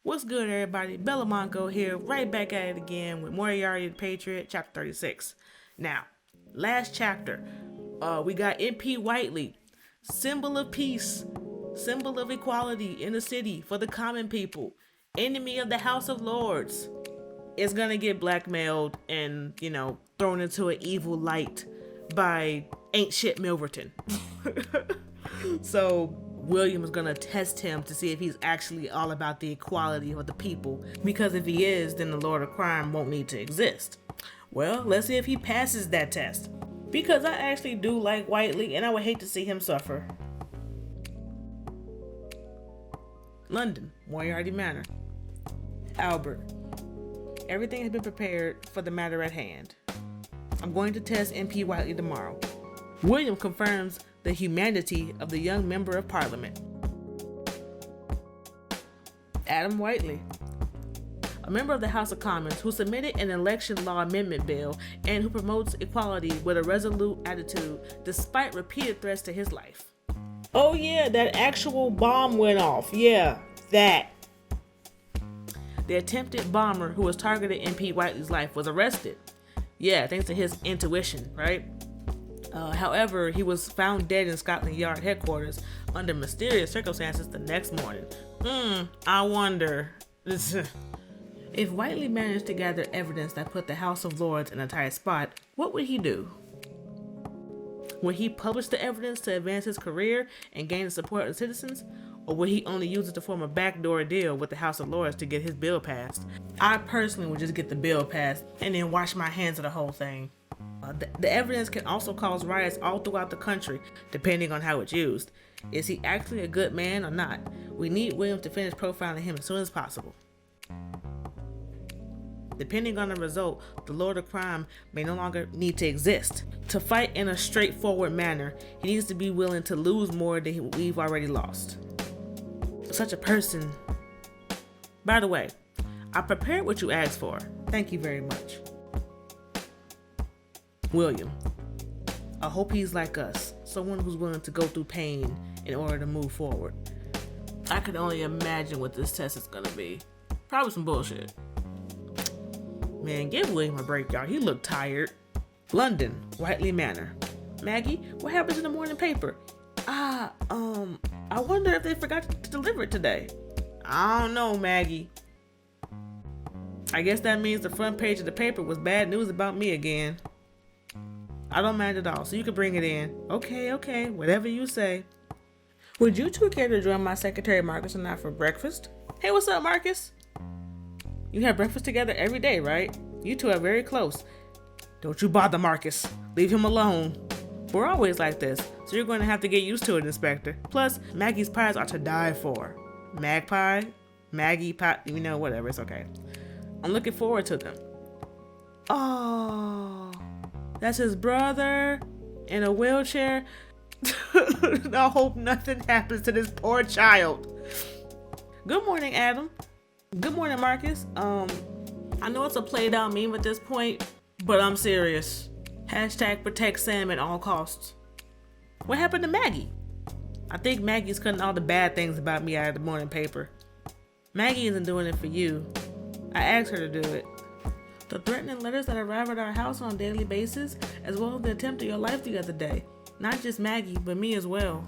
What's good, everybody? Bellamonco here, right back at it again with Moriarty the Patriot, chapter 36. Now, last chapter, we got MP Whiteley, symbol of peace, symbol of equality in the city for the common people, enemy of the House of Lords, is gonna get blackmailed and, thrown into an evil light by ain't shit Milverton. So William is gonna test him to see if he's actually all about the equality of the people, because if he is, then the Lord of Crime won't need to exist. Well, let's see if he passes that test, because I actually do like Whiteley and I would hate to see him suffer. London, Moriarty Manor. Albert, everything has been prepared for the matter at hand. I'm going to test MP Whiteley tomorrow. William confirms the humanity of the young member of parliament. Adam Whiteley, a member of the House of Commons who submitted an election law amendment bill and who promotes equality with a resolute attitude despite repeated threats to his life. Oh yeah, that actual bomb went off. Yeah, that. The attempted bomber who was targeted MP Whiteley's life was arrested. Yeah, thanks to his intuition, right? However, he was found dead in Scotland Yard headquarters under mysterious circumstances the next morning. I wonder. If Whiteley managed to gather evidence that put the House of Lords in a tight spot, what would he do? Would he publish the evidence to advance his career and gain the support of the citizens? Or would he only use it to form a backdoor deal with the House of Lords to get his bill passed? I personally would just get the bill passed and then wash my hands of the whole thing. The evidence can also cause riots all throughout the country, depending on how it's used. Is he actually a good man or not? We need William to finish profiling him as soon as possible. Depending on the result, the Lord of Crime may no longer need to exist. To fight in a straightforward manner, he needs to be willing to lose more than we've already lost. Such a person. By the way, I prepared what you asked for. Thank you very much. William, I hope he's like us, someone who's willing to go through pain in order to move forward. I can only imagine what this test is gonna be. Probably some bullshit. Man, give William a break, y'all. He looked tired. London, Whiteley Manor. Maggie, what happens in the morning paper? I wonder if they forgot to deliver it today. I don't know, Maggie. I guess that means the front page of the paper was bad news about me again. I don't mind at all, so you can bring it in. Okay, whatever you say. Would you two care to join my secretary Marcus and I for breakfast? Hey, what's up, Marcus? You have breakfast together every day, right? You two are very close. Don't you bother Marcus. Leave him alone. We're always like this, so you're going to have to get used to it, Inspector. Plus, Maggie's pies are to die for. Magpie? Maggie pie? Whatever, it's okay. I'm looking forward to them. Oh, that's his brother in a wheelchair. I hope nothing happens to this poor child. Good morning, Adam. Good morning, Marcus. I know it's a played out meme at this point, but I'm serious. Hashtag protect Sam at all costs. What happened to Maggie? I think Maggie's cutting all the bad things about me out of the morning paper. Maggie isn't doing it for you. I asked her to do it. The threatening letters that arrive at our house on a daily basis, as well as the attempt of your life the other day. Not just Maggie, but me as well.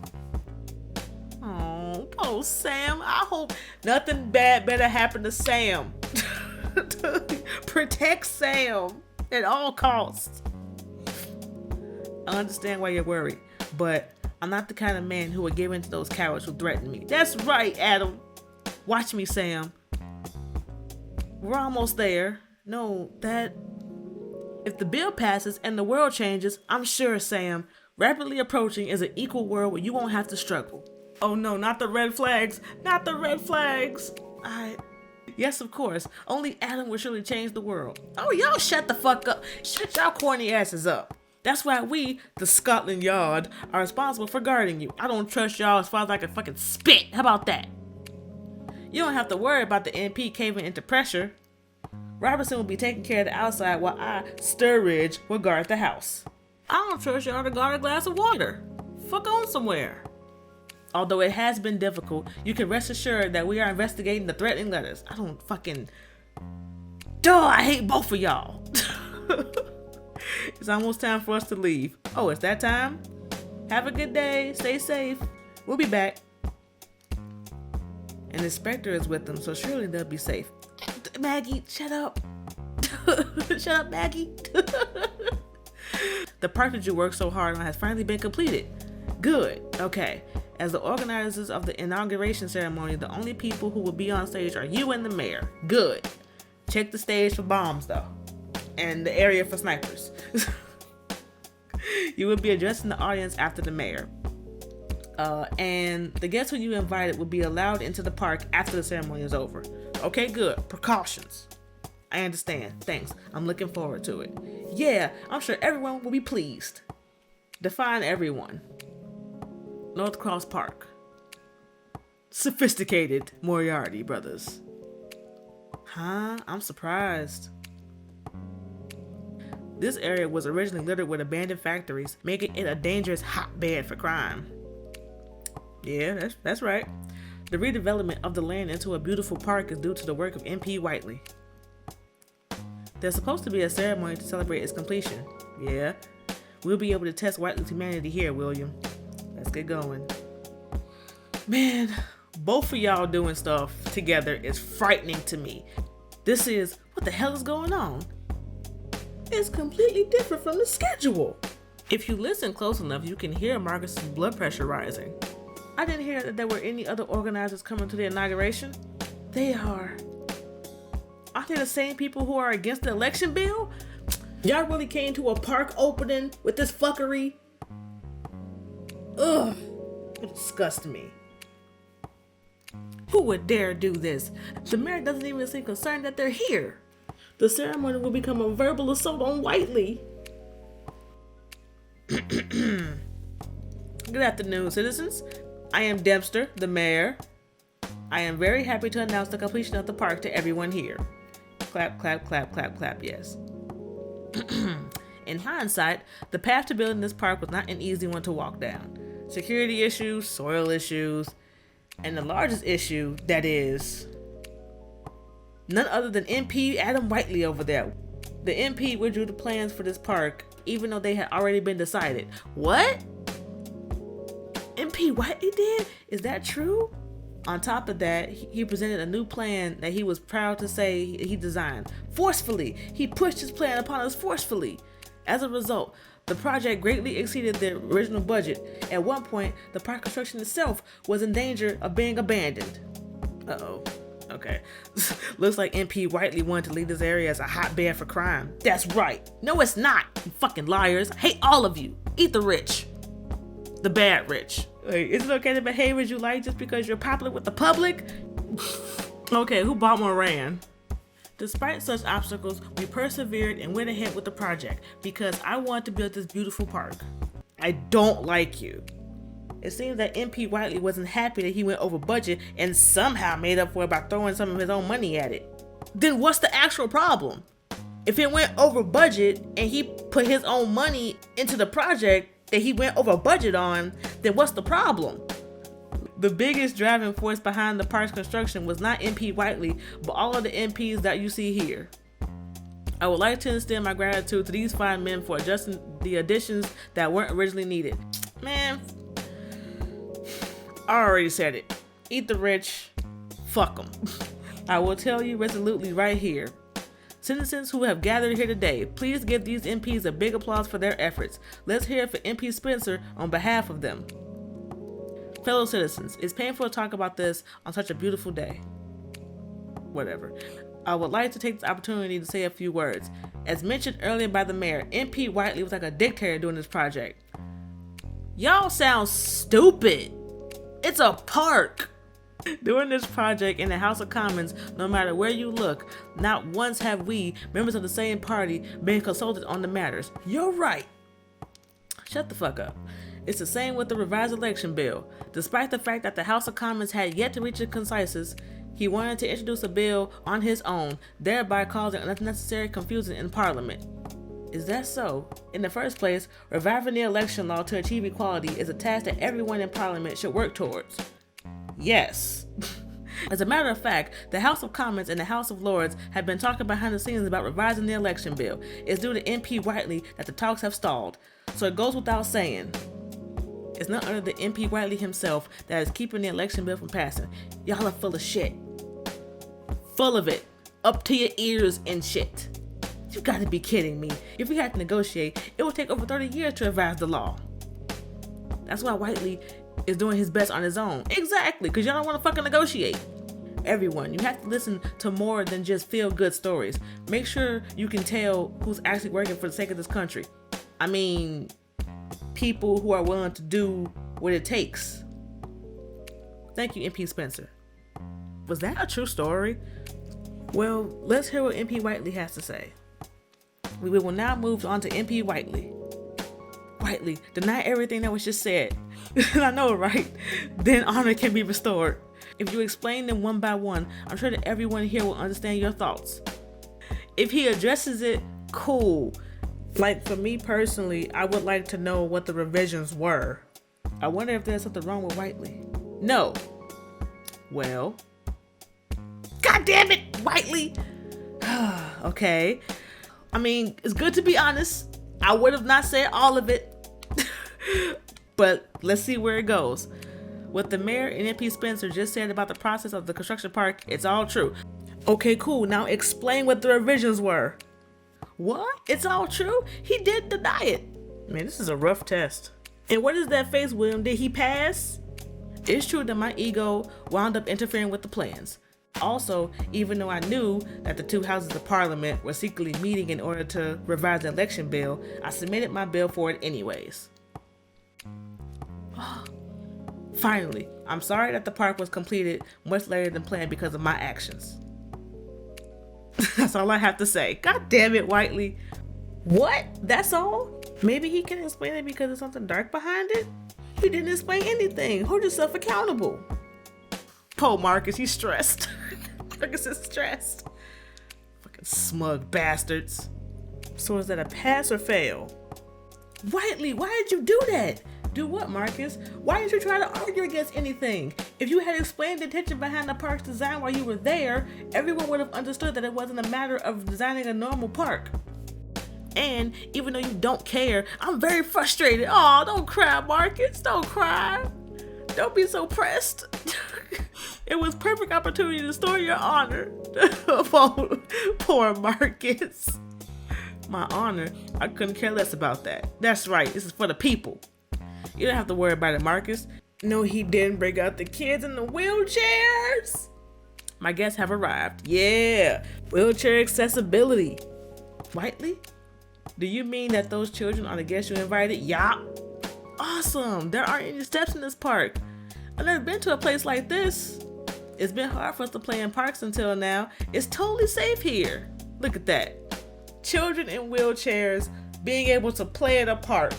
Oh, Sam, I hope nothing bad better happen to Sam. Protect Sam at all costs. I understand why you're worried, but I'm not the kind of man who would give in to those cowards who threaten me. That's right, Adam. Watch me, Sam. We're almost there. No, if the bill passes and the world changes, I'm sure, Sam, rapidly approaching is an equal world where you won't have to struggle. Oh no, not the red flags. Not the red flags. Yes, of course. Only Adam will surely change the world. Oh, y'all shut the fuck up. Shut y'all corny asses up. That's why we, the Scotland Yard, are responsible for guarding you. I don't trust y'all as far as I can fucking spit. How about that? You don't have to worry about the MP caving into pressure. Robertson will be taking care of the outside while I, Sturridge, will guard the house. I don't trust y'all to guard a glass of water. Fuck on somewhere. Although it has been difficult, you can rest assured that we are investigating the threatening letters. I don't fucking... Duh, I hate both of y'all. It's almost time for us to leave. Oh, it's that time? Have a good day. Stay safe. We'll be back. An inspector is with them, so surely they'll be safe. Maggie, shut up. Shut up, Maggie. The part that you worked so hard on has finally been completed. Good. Okay. As the organizers of the inauguration ceremony, the only people who will be on stage are you and the mayor. Good. Check the stage for bombs, though. And the area for snipers. You will be addressing the audience after the mayor. And the guests who you invited will be allowed into the park after the ceremony is over. Okay, good. Precautions. I understand. Thanks. I'm looking forward to it. Yeah, I'm sure everyone will be pleased. Define everyone. North Cross Park. Sophisticated Moriarty brothers. Huh? I'm surprised. This area was originally littered with abandoned factories, making it a dangerous hotbed for crime. Yeah, that's right. The redevelopment of the land into a beautiful park is due to the work of MP Whiteley. There's supposed to be a ceremony to celebrate its completion. Yeah. We'll be able to test Whiteley's humanity here, William. Let's get going. Man, both of y'all doing stuff together is frightening to me. This is, what the hell is going on? It's completely different from the schedule. If you listen close enough, you can hear Marcus's blood pressure rising. I didn't hear that there were any other organizers coming to the inauguration. They are. Aren't they the same people who are against the election bill? Y'all really came to a park opening with this fuckery? Ugh, it disgusts me. Who would dare do this? The mayor doesn't even seem concerned that they're here. The ceremony will become a verbal assault on Whiteley. Good afternoon, citizens. I am Dempster, the mayor. I am very happy to announce the completion of the park to everyone here. Clap, clap, clap, clap, clap, yes. In hindsight, the path to building this park was not an easy one to walk down. Security issues, soil issues, and the largest issue, that is, none other than MP Adam Whiteley over there. The MP withdrew the plans for this park, even though they had already been decided. What? MP Whiteley did? Is that true? On top of that, he presented a new plan that he was proud to say he designed. Forcefully. He pushed his plan upon us forcefully. As a result, the project greatly exceeded the original budget. At one point, the park construction itself was in danger of being abandoned. Uh-oh. Okay. Looks like MP Whiteley wanted to leave this area as a hotbed for crime. That's right. No, it's not. You fucking liars. I hate all of you. Eat the rich. The bad rich. Wait, is it okay to behave as you like just because you're popular with the public? Okay, who bought Moran? Despite such obstacles, we persevered and went ahead with the project because I want to build this beautiful park. I don't like you. It seems that MP Whiteley wasn't happy that he went over budget and somehow made up for it by throwing some of his own money at it. Then what's the actual problem? If it went over budget and he put his own money into the project that he went over budget on, then what's the problem? The biggest driving force behind the park's construction was not MP Whiteley, but all of the MPs that you see here. I would like to extend my gratitude to these fine men for adjusting the additions that weren't originally needed. Man, I already said it. Eat the rich, fuck them. I will tell you resolutely right here. Citizens who have gathered here today, please give these MPs a big applause for their efforts. Let's hear it for MP Spencer on behalf of them. Fellow citizens, it's painful to talk about this on such a beautiful day. Whatever. I would like to take this opportunity to say a few words. As mentioned earlier by the mayor, MP Whiteley was like a dictator during this project. Y'all sound stupid. It's a park. During this project in the House of Commons, no matter where you look, not once have we, members of the same party, been consulted on the matters. You're right. Shut the fuck up. It's the same with the revised election bill. Despite the fact that the House of Commons had yet to reach a consensus, he wanted to introduce a bill on his own, thereby causing unnecessary confusion in Parliament. Is that so? In the first place, reviving the election law to achieve equality is a task that everyone in Parliament should work towards. Yes. As a matter of fact, the House of Commons and the House of Lords have been talking behind the scenes about revising the election bill. It's due to MP Whiteley that the talks have stalled. So it goes without saying, it's none other than MP Whiteley himself that is keeping the election bill from passing. Y'all are full of shit. Full of it. Up to your ears in shit. You gotta be kidding me. If we had to negotiate, it would take over 30 years to revise the law. That's why Whiteley is doing his best on his own. Exactly, because y'all don't want to fucking negotiate. Everyone, you have to listen to more than just feel-good stories. Make sure you can tell who's actually working for the sake of this country. I mean, people who are willing to do what it takes. Thank you, MP Spencer. Was that a true story? Well, let's hear what MP Whiteley has to say. We will now move on to MP Whiteley. Whiteley, deny everything that was just said. I know, right? Then honor can be restored. If you explain them one by one, I'm sure that everyone here will understand your thoughts. If he addresses it, cool. Like for me personally, I would like to know what the revisions were. I wonder if there's something wrong with Whiteley. No. Well. God damn it, Whiteley! Okay. I mean, it's good to be honest. I would have not said all of it. But let's see where it goes. What the mayor and MP Spencer just said about the process of the construction park, it's all true. Okay, cool. Now explain what the revisions were. What? It's all true? He did deny it. Man, this is a rough test. And what is that face, William? Did he pass? It's true that my ego wound up interfering with the plans. Also, even though I knew that the two houses of parliament were secretly meeting in order to revise the election bill, I submitted my bill for it anyways. Finally, I'm sorry that the park was completed much later than planned because of my actions. That's all I have to say. God damn it, Whiteley. What? That's all? Maybe he can explain it because there's something dark behind it? He didn't explain anything. Hold yourself accountable. Poor Marcus, he's stressed. Marcus is stressed. Fucking smug bastards. So is that a pass or fail? Whiteley, why did you do that? Do what, Marcus? Why didn't you try to argue against anything? If you had explained the intention behind the park's design while you were there, everyone would have understood that it wasn't a matter of designing a normal park. And even though you don't care, I'm very frustrated. Oh, don't cry, Marcus. Don't cry. Don't be so pressed. It was perfect opportunity to restore your honor. Poor Marcus. My honor? I couldn't care less about that. That's right. This is for the people. You don't have to worry about it, Marcus. No, he didn't bring out the kids in the wheelchairs. My guests have arrived. Yeah, wheelchair accessibility. Whiteley? Do you mean that those children are the guests you invited? Yup. Awesome. There aren't any steps in this park. I've never been to a place like this. It's been hard for us to play in parks until now. It's totally safe here. Look at that. Children in wheelchairs being able to play at a park.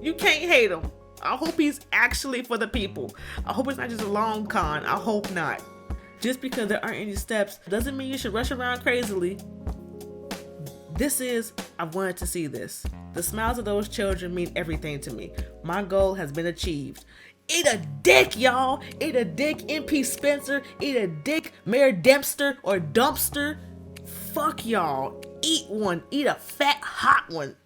You can't hate him. I hope he's actually for the people. I hope it's not just a long con. I hope not. Just because there aren't any steps doesn't mean you should rush around crazily. I've wanted to see this. The smiles of those children mean everything to me. My goal has been achieved. Eat a dick, y'all. Eat a dick, MP Spencer. Eat a dick, Mayor Dempster or Dumpster. Fuck y'all. Eat one. Eat a fat, hot one.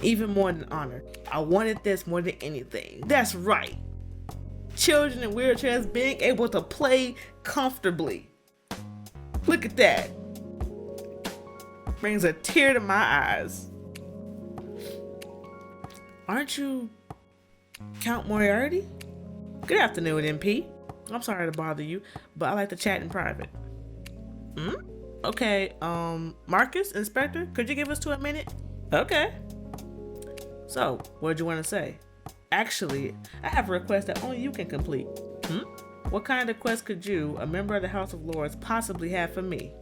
Even more than honor. I wanted this more than anything. That's right. Children in wheelchairs being able to play comfortably. Look at that. Brings a tear to my eyes. Aren't you Count Moriarty? Good afternoon, MP. I'm sorry to bother you, but I like to chat in private. Okay, Marcus, Inspector, could you give us 2 minutes? Okay. So, what did you want to say? Actually, I have a request that only you can complete. What kind of quest could you, a member of the House of Lords, possibly have for me?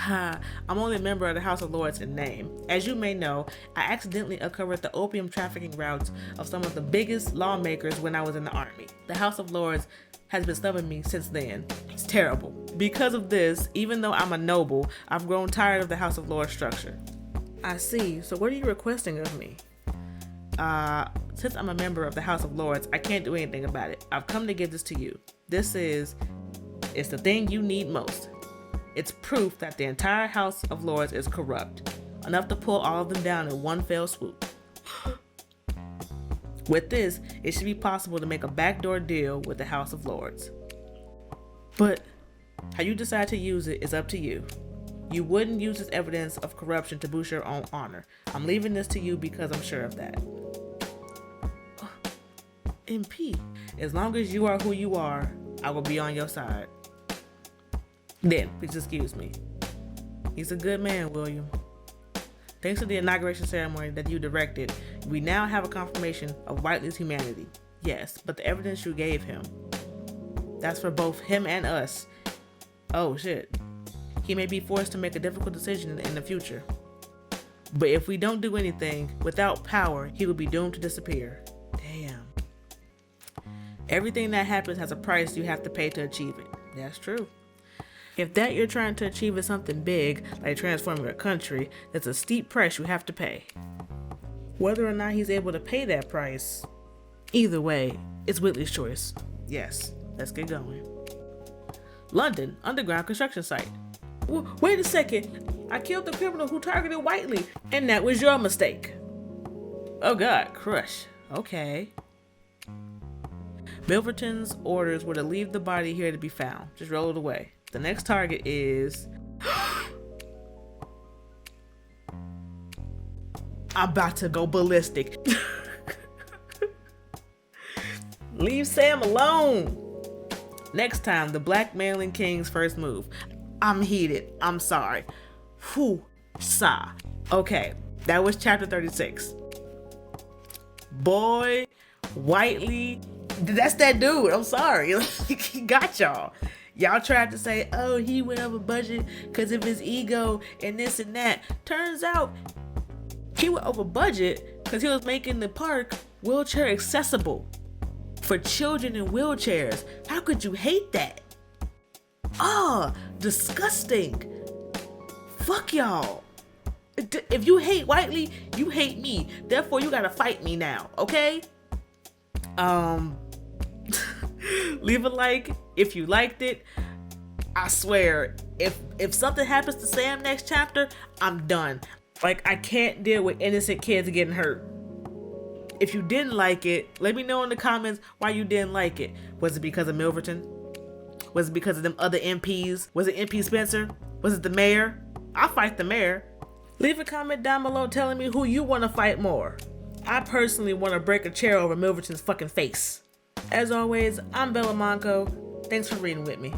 I'm only a member of the House of Lords in name. As you may know, I accidentally uncovered the opium trafficking routes of some of the biggest lawmakers when I was in the army. The House of Lords has been snubbing me since then. It's terrible. Because of this, even though I'm a noble, I've grown tired of the House of Lords structure. I see. So what are you requesting of me? Since I'm a member of the House of Lords, I can't do anything about it. I've come to give this to you. It's the thing you need most. It's proof that the entire House of Lords is corrupt, enough to pull all of them down in one fell swoop. With this, it should be possible to make a backdoor deal with the House of Lords. But how you decide to use it is up to you. You wouldn't use this evidence of corruption to boost your own honor. I'm leaving this to you because I'm sure of that. MP, as long as you are who you are, I will be on your side. Then, please excuse me. He's a good man, William. Thanks to the inauguration ceremony that you directed, we now have a confirmation of Whiteley's humanity. Yes, but the evidence you gave him, that's for both him and us. Oh shit. He may be forced to make a difficult decision in the future. But if we don't do anything, without power, he will be doomed to disappear. Damn. Everything that happens has a price you have to pay to achieve it. That's true. If that you're trying to achieve is something big, like transforming a country, that's a steep price you have to pay. Whether or not he's able to pay that price, either way, it's Whitley's choice. Yes, let's get going. London, underground construction site. Wait a second, I killed the criminal who targeted Whiteley, and that was your mistake. Oh God, crush. Okay. Milverton's orders were to leave the body here to be found. Just roll it away. The next target is... I'm about to go ballistic. Leave Sam alone. Next time, the blackmailing king's first move. I'm heated. I'm sorry. Whew. Sigh. Okay, that was chapter 36. Boy, Whiteley, that's that dude. I'm sorry. He got y'all. Y'all tried to say, oh, he went over budget because of his ego and this and that. Turns out he went over budget because he was making the park wheelchair accessible for children in wheelchairs. How could you hate that? Oh, disgusting. Fuck y'all. If you hate Whiteley, you hate me. Therefore, you gotta fight me now, okay? Leave a like if you liked it. I swear, if something happens to Sam next chapter, I'm done. Like, I can't deal with innocent kids getting hurt. If you didn't like it, let me know in the comments why you didn't like it. Was it because of Milverton? Was it because of them other MPs? Was it MP Spencer? Was it the mayor? I'll fight the mayor. Leave a comment down below telling me who you want to fight more. I personally want to break a chair over Milverton's fucking face. As always, I'm Bella Monco. Thanks for reading with me.